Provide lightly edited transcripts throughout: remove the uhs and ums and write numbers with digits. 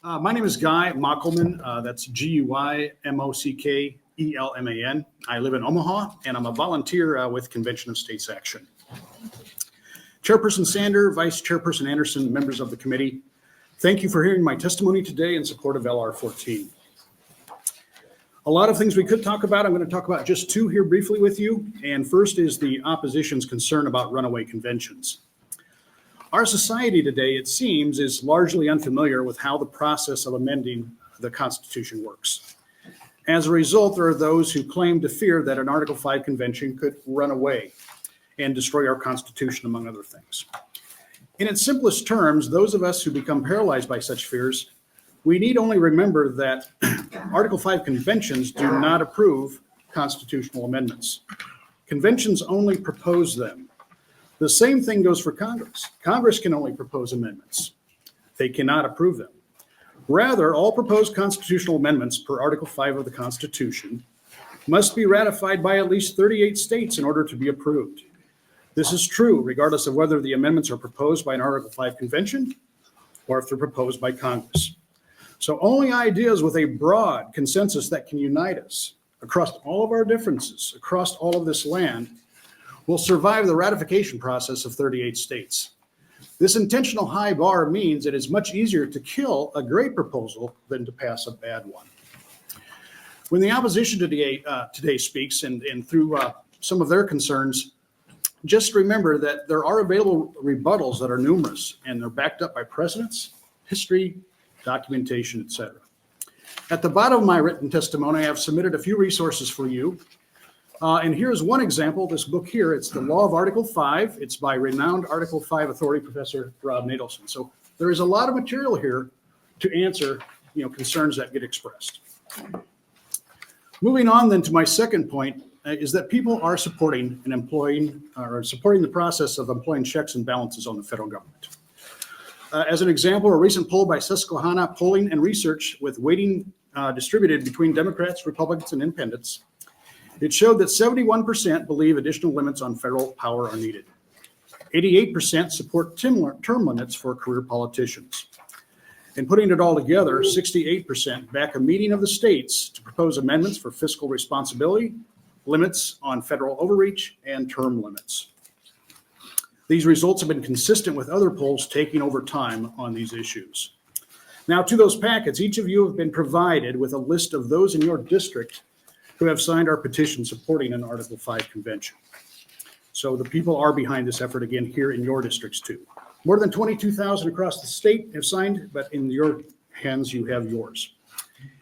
My name is Guy Mockelman. That's Guymockelman. I live in Omaha, and I'm a volunteer with Convention of States Action. Chairperson Sander, Vice Chairperson Anderson, members of the committee, thank you for hearing my testimony today in support of LR 14. A lot of things we could talk about. I'm going to talk about just two here briefly with you. And first is the opposition's concern about runaway conventions. Our society today, it seems, is largely unfamiliar with how the process of amending the Constitution works. As a result, there are those who claim to fear that an Article 5 convention could run away and destroy our Constitution, among other things. In its simplest terms, those of us who become paralyzed by such fears, we need only remember that Article 5 conventions do not approve constitutional amendments. Conventions only propose them. The same thing goes for Congress. Congress can only propose amendments. They cannot approve them. Rather, all proposed constitutional amendments per Article 5 of the Constitution must be ratified by at least 38 states in order to be approved. This is true regardless of whether the amendments are proposed by an Article 5 convention or if they're proposed by Congress. So only ideas with a broad consensus that can unite us across all of our differences, across all of this land, will survive the ratification process of 38 states. This intentional high bar means it is much easier to kill a great proposal than to pass a bad one. When the opposition today speaks and through some of their concerns, just remember that there are available rebuttals that are numerous, and they're backed up by precedents, history, documentation, etc. At the bottom of my written testimony, I have submitted a few resources for you. And here's one example, this book here. It's The Law of Article 5. It's by renowned Article 5 authority, Professor Rob Nadelson. So there is a lot of material here to answer concerns that get expressed. Moving on then to my second point is that people are supporting the process of employing checks and balances on the federal government. As an example, a recent poll by Susquehanna Polling and Research with weighting distributed between Democrats, Republicans, and independents, it showed that 71% believe additional limits on federal power are needed. 88% support term limits for career politicians. And putting it all together, 68% back a meeting of the states to propose amendments for fiscal responsibility, limits on federal overreach, and term limits. These results have been consistent with other polls taking over time on these issues. Now, to those packets, each of you have been provided with a list of those in your district who have signed our petition supporting an Article 5 convention. So the people are behind this effort again here in your districts too. More than 22,000 across the state have signed, but in your hands, you have yours.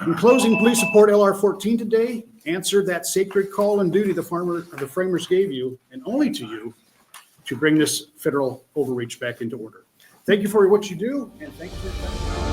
In closing, please support LR 14 today. Answer that sacred call and duty the framers gave you, and only to you, to bring this federal overreach back into order. Thank you for what you do, and thank you for your time.